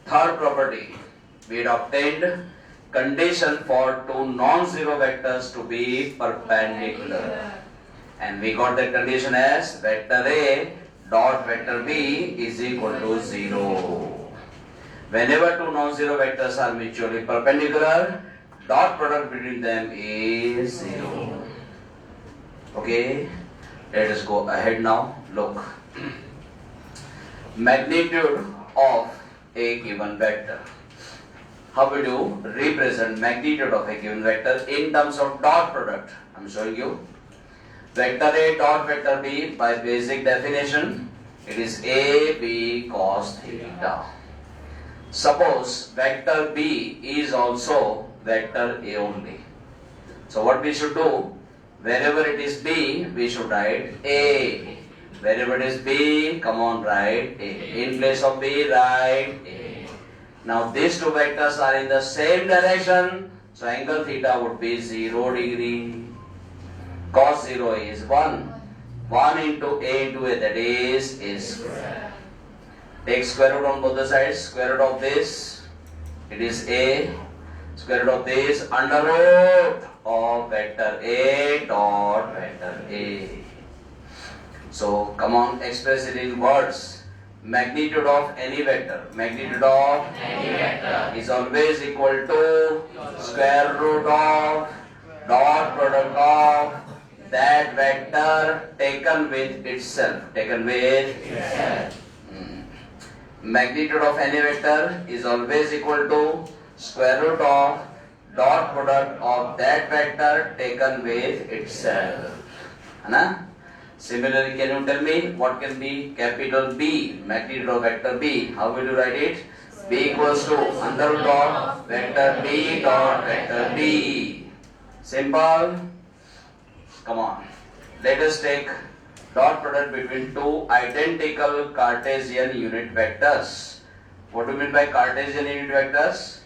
Third property, we had obtained condition for two non-zero vectors to be perpendicular. And we got that condition as vector A dot vector B is equal to 0. Whenever two non-zero vectors are mutually perpendicular, dot product between them is 0. Okay, let us go ahead now. Look, magnitude of a given vector. How we do represent magnitude of a given vector in terms of dot product? I am showing you. Vector A dot vector B, by basic definition, it is A B cos theta. Suppose vector B is also vector A only. So what we should do? Wherever it is B, we should write A. Wherever it is B, come on, write A. In place of B, write A. Now these two vectors are in the same direction, so angle theta would be 0 degree. Cos 0 is 1. 1 into A into A, that is A square. Take square root on both the sides. Square root of this, it is A. Square root of this, under root of vector A dot vector A. So come on, express it in words. Magnitude of any vector. Magnitude of any vector is always equal to square root of dot product of that vector taken with itself. Taken with itself. Magnitude of any vector is always equal to square root of dot product of that vector taken with itself. Anna? Similarly, can you tell me what can be capital B, magnitude of vector B? How will you write it? B equals to under root of vector B dot vector B. Simple. Come on. Let us take dot product between two identical Cartesian unit vectors. What do you mean by Cartesian unit vectors?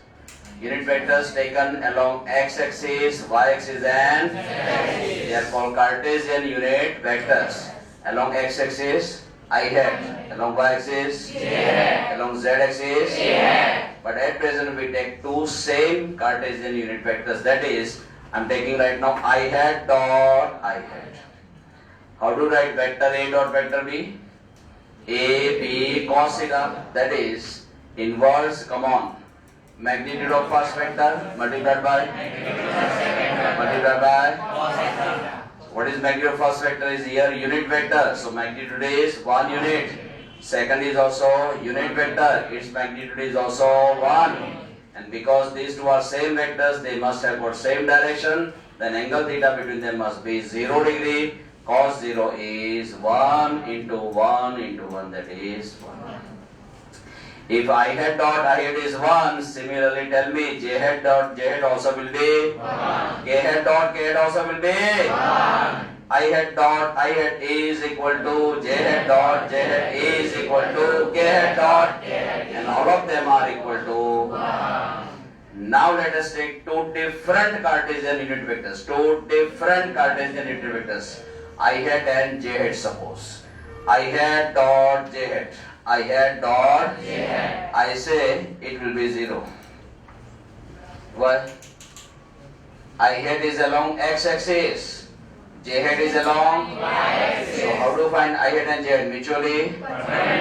Unit vectors taken along x-axis, y-axis and z-axis. They are called Cartesian unit vectors. Along x-axis, I hat. Along y-axis, j hat. Along z-axis, k hat. But at present we take two same Cartesian unit vectors. That is, I am taking right now I hat dot I hat. How to write vector A dot vector B? A, B, cos theta. That is, inverse, come on. Magnitude of first vector multiplied by what is magnitude of first vector is here unit vector, so magnitude is 1 unit. Second is also unit vector, its magnitude is also 1, and because these two are same vectors, they must have got same direction, then angle theta between them must be 0 degree. Cos 0 is 1 into 1 into 1, that is 1. If I hat dot I hat is 1, similarly tell me j hat dot j hat also will be 1. K hat dot k hat also will be 1. I hat dot I hat is equal to j hat dot j hat is equal to k hat dot k hat, and all of them are equal to 1. Now let us take two different Cartesian unit vectors. Two different Cartesian unit vectors. I hat and j hat, suppose. I hat dot j hat. I hat dot j hat. I say it will be 0. Why? I hat is along x-axis. J hat is along y-axis. So how to find I hat and j hat? Mutually?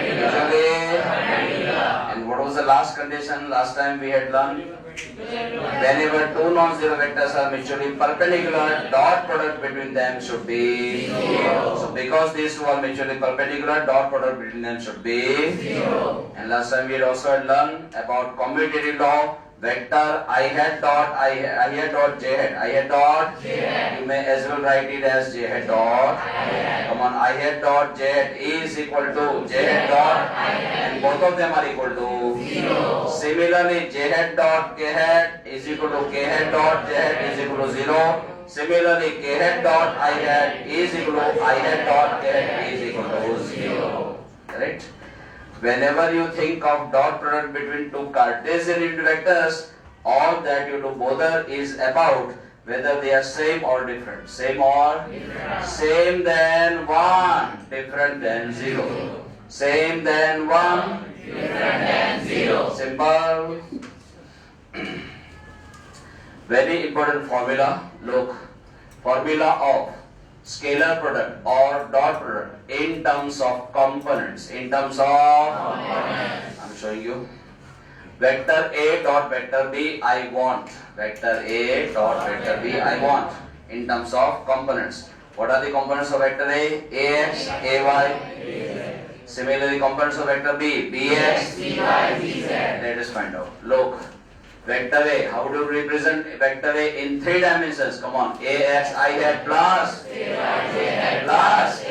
Mutually. And what was the last condition last time we had learned? Whenever two non-zero vectors are mutually perpendicular, dot product between them should be 0. So because these two are mutually perpendicular, dot product between them should be 0. And last time we had also learned about commutative law. Vector I hat dot I hat dot j hat. I hat dot j hat. You may as well write it as j hat dot I hat. Come on, I hat dot j hat is equal to j hat dot I hat, and both of them are equal to 0. Similarly, j hat dot k hat is equal to k hat dot j hat is equal to 0. Similarly, k hat dot I hat is equal to I hat dot k hat is equal to 0. Correct? Whenever you think of dot product between two Cartesian unit vectors, all that you do bother is about whether they are same or different. Same or different. Same than 1, different than 0. Same than 1, different than 0. Simple. Very important formula. Look, formula of scalar product or dot product in terms of components. In terms of components. I'm showing you. Vector A dot vector B I want. Vector A dot vector B I want. In terms of components. What are the components of vector A? Ax, Ay. Similarly, components of vector B, Bx, By, Bz. Let us find out. Look, vector A, how do you represent vector A in 3 dimensions? Come on, Ax I hat plus plus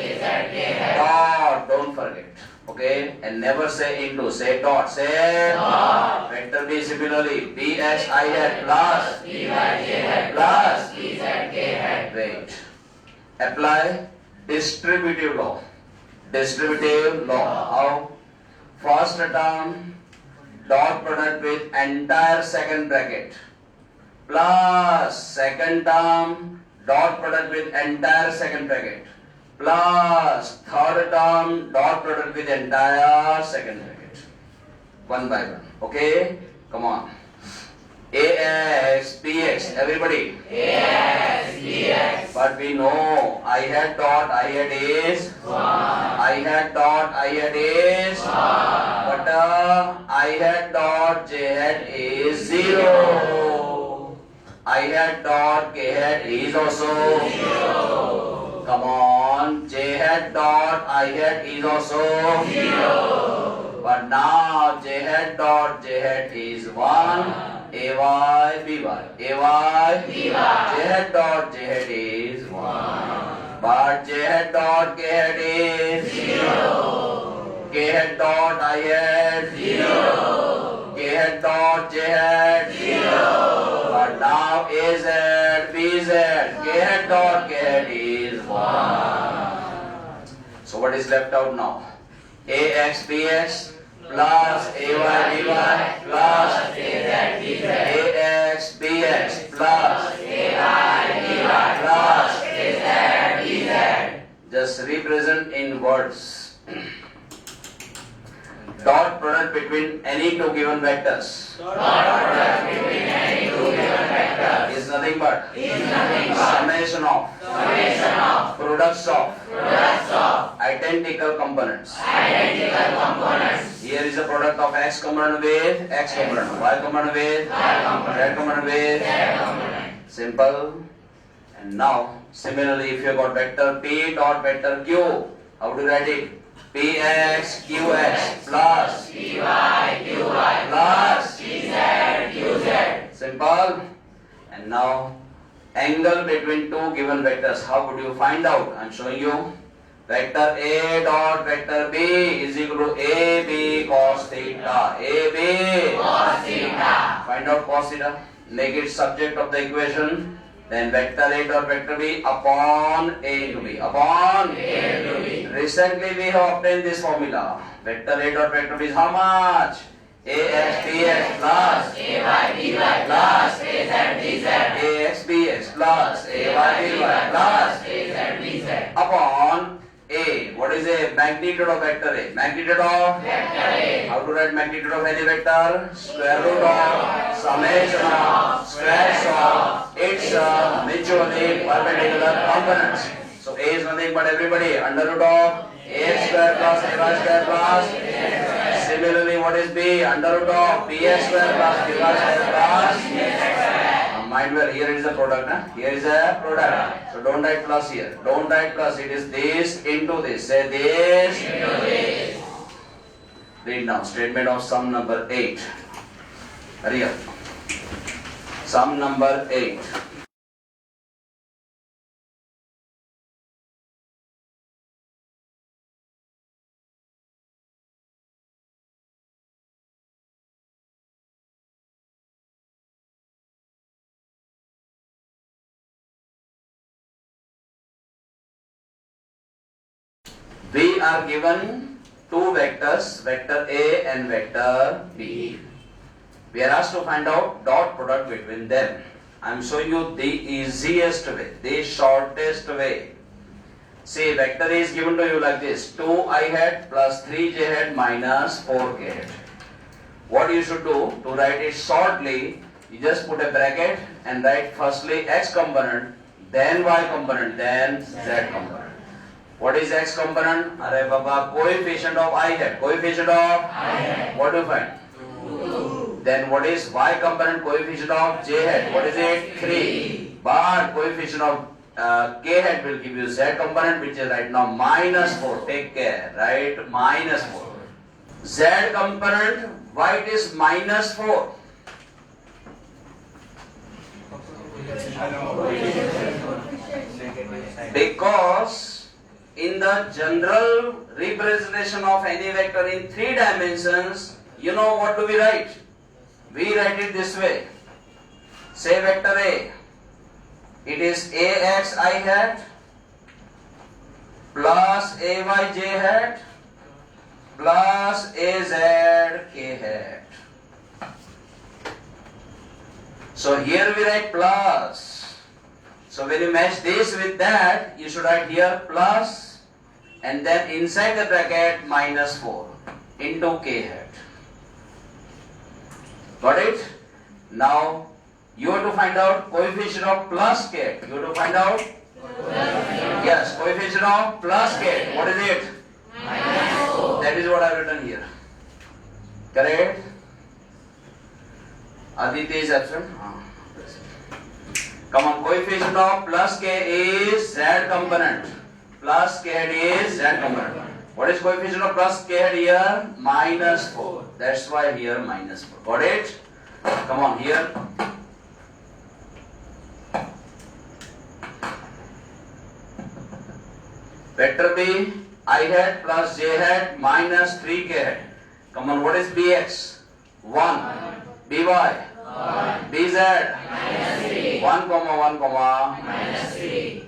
dot, don't forget. Okay, and never say into, say dot, say dot. Vector B similarly, Bx I hat plus plus wait. Apply distributive law. Distributive law. How? First term dot product with entire second bracket plus second term dot product with entire second bracket plus third term dot product with entire second bracket. One by one. Okay? Come on. Ax, Bx, everybody. Ax, Bx. But we know I hat dot, I hat is 1. I hat dot, I hat is 1. But I hat dot, J hat is 0. I hat dot, K hat is also 0. Come on, J hat dot, I hat is also 0. But now J hat dot, J hat is 1. Ay, By, Ay, J hat dot, J hat is 1. But J hat dot, K hat is 0. K hat dot, I hat 0. K hat dot, J hat 0. But now Az, Bz, K hat dot, K hat is 1. So what is left out now? Ax, Bx plus Ay, By plus Ax, Bx plus Ay, plus just represent in words. Dot product between any two given vectors. Is nothing but summation of products of identical components. Here is a product of x component with x component, y component with z component with simple. And now similarly, if you got vector p dot vector q, how do you write it? Px qx plus py qy plus pz qz. Simple. And now angle between two given vectors, how would you find out? I am showing you. Vector A dot vector B is equal to AB cos theta. AB cos theta. Find out cos theta. Make it subject of the equation. Then vector A dot vector B upon A into B. Upon A into B. Recently we have obtained this formula. Vector A dot vector B is how much? Ax Bx plus Ay By plus Az Bz. Ax Bx plus Ay By plus Az Bz. Upon A. What is a magnitude of vector A? Magnitude of vector A. How to write magnitude of any vector? Square root of summation of squares of its mutually perpendicular components. So A is nothing but everybody under root of Ax square plus Ay square plus. Similarly, what is B? Under root of Bx square plus Cy square plus. Mind well, here is a product. Huh? Here is a product. So don't write plus here. Don't write plus. It is this into this. Say this into this. Read now. Statement of sum number 8. Hurry up. Sum number 8. We are given two vectors, vector A and vector B. We are asked to find out dot product between them. I am showing you the easiest way, the shortest way. See, vector A is given to you like this, 2i hat plus 3j hat minus 4k hat. What you should do to write it shortly, you just put a bracket and write firstly x component, then y component, then z component. What is x component? Arey baba, coefficient of I hat. Coefficient of I hat. What do you find? 2. Then what is y component? Coefficient of j hat. What is it? 3. But coefficient of k hat will give you z component, which is right now minus 4. Take care, right? Minus 4. Z component, why it is minus 4? Because in the general representation of any vector in 3 dimensions, you know what do we write? We write it this way. Say vector A. It is ax I hat plus ay j hat plus az k hat. So here we write plus. So when you match this with that, you should write here plus and then inside the bracket minus 4 into k hat. Got it? Now you have to find out coefficient of plus k hat. You have to find out? Yes, coefficient of plus k hat. What is it? Minus 4. That is what I have written here. Correct? Aditya is absent. Come on, coefficient of plus k is z component. Plus k hat is z component. What is coefficient of plus k hat here? Minus 4. That's why here minus 4. Got it? Come on here. Vector B, I hat plus j hat minus 3k hat. Come on, what is bx? 1. By? 1. Bz? Minus 3. 1 comma 1 comma minus 3.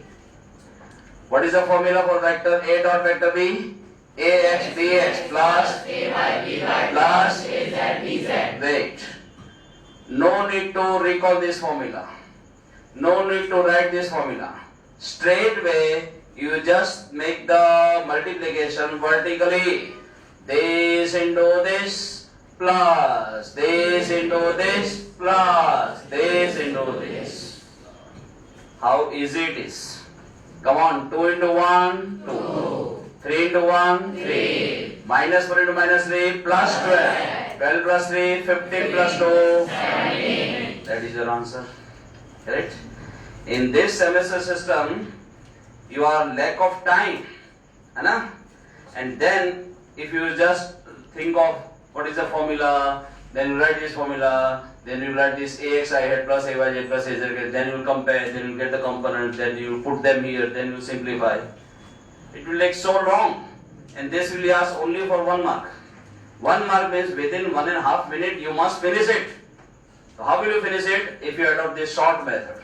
What is the formula for vector A dot vector B? Ax bx plus ay by plus az bz. Wait. No need to recall this formula. No need to write this formula. Straightway you just make the multiplication vertically. This into this plus this into this plus this into this. How easy it is. Come on, 2 into 1, 2. 3 into 1, 3. Minus 4 into minus 3 plus 12. 12 plus 3, 15 plus 2, 17. That is your answer. Correct? In this semester system, you are lack of time. And then if you just think of what is the formula, then you write this formula, then you write this ax I hat plus ay j plus az k, then you will compare, then you will get the components, then you will put them here, then you simplify. It will take so long, and this will be asked only for 1 mark. 1 mark means within 1.5 minutes you must finish it. So how will you finish it? If you adopt this short method.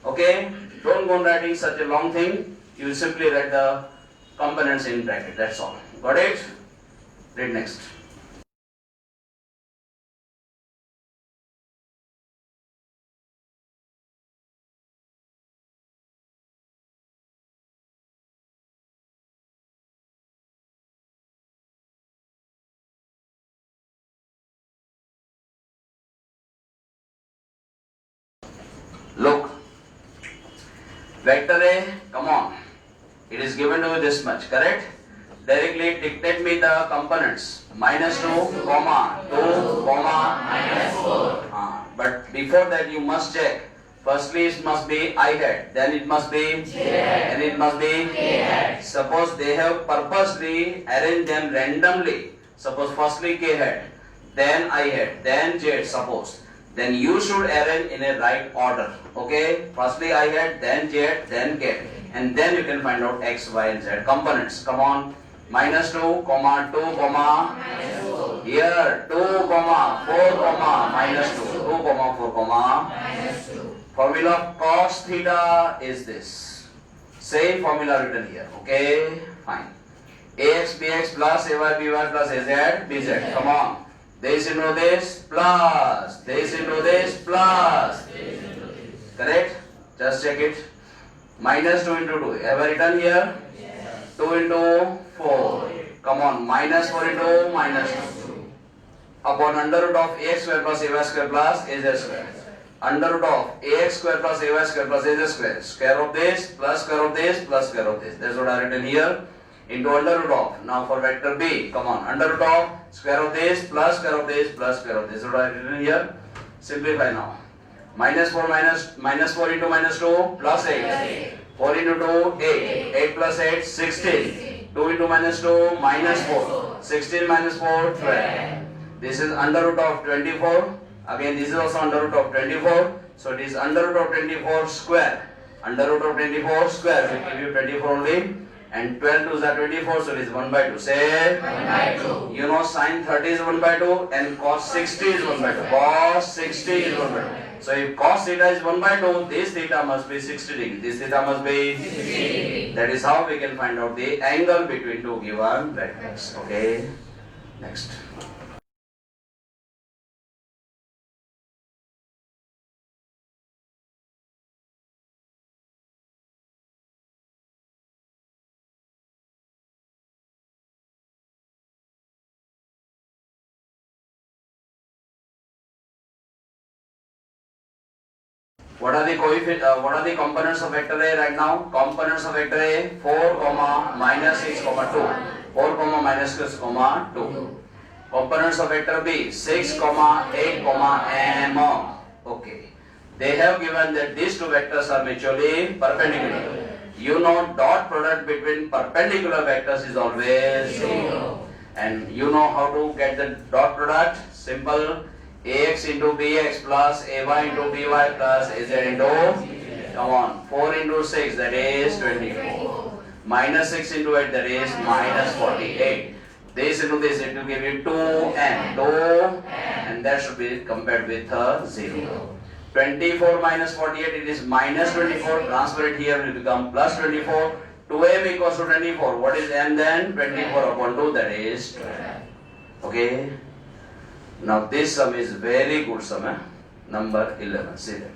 Okay? Don't go on writing such a long thing. You will simply write the components in bracket. That's all. Got it? Read next. Look, vector A, come on, it is given to you this much, correct? Directly dictate me the components, minus 2, comma, 2, comma, minus 4. But before that you must check, firstly it must be I hat, then it must be J hat, and it must be K hat. Suppose they have purposely arranged them randomly, suppose firstly K hat, then I hat, then J hat, suppose. Then you should arrange in a right order. Okay? Firstly I hat, then J hat, then K hat. And then you can find out X, Y, and Z components. Come on. Minus 2, comma, 2, comma, minus 4. Here, 2, comma, 4, comma, minus 2. 2, comma, 4, comma, minus 2. Formula of cos theta is this. Same formula written here. Okay? Fine. ax bx plus ay by plus az bz. Come on. This into this plus this into this plus. Correct? Just check it. Minus 2 into 2. Have I written here? 2 into 4. Come on. Minus 4 into minus 2. Upon under root of ax square plus ay square plus az square. Under root of ax square plus ay square plus az square. Square of this plus square of this plus square of this. That's what I written here. Into under root of. Now for vector b. Come on. Under root of square of this plus square of this plus square of this. That's what I written here. Simplify now. Minus 4 into minus 2 plus 8. 4 into 2 8. 8 plus 8 16. 2 into minus 2 minus 4. 16 minus 4 12. This is under root of 24. Again this is also under root of 24. So it is under root of 24 square. Under root of 24 square will give you 24 only. And 12 2s are 24, so it is 1 by 2. Say 1 by 2. You know sine 30 is 1 by 2 and cos 60 is 1 by 2. Cos 60 is 1 by 2. So if cos theta is 1 by 2, this theta must be 60 degree. This theta must be 60 degree. That is how we can find out the angle between two given vectors. Okay. Next. What are the components of vector A right now? Components of vector A 4, comma, minus 6, comma 2. 4, comma, minus 6, comma 2. Components of vector B 6, comma 8, comma m. Okay. They have given that these two vectors are mutually perpendicular. You know dot product between perpendicular vectors is always 0. And you know how to get the dot product? Simple. Ax into bx plus ay into by plus az into, come on, 4 into 6, that is 24. Minus 6 into 8, that is minus 48. This into this, it will give you 2n, 2, and that should be compared with 0. 24 minus 48, it is minus 24. Transfer it here, will become plus 24. 2m equals to 24. What is m then? 24 upon 2, that is 12. Okay. Now this sum is very good sum, number 11. See that.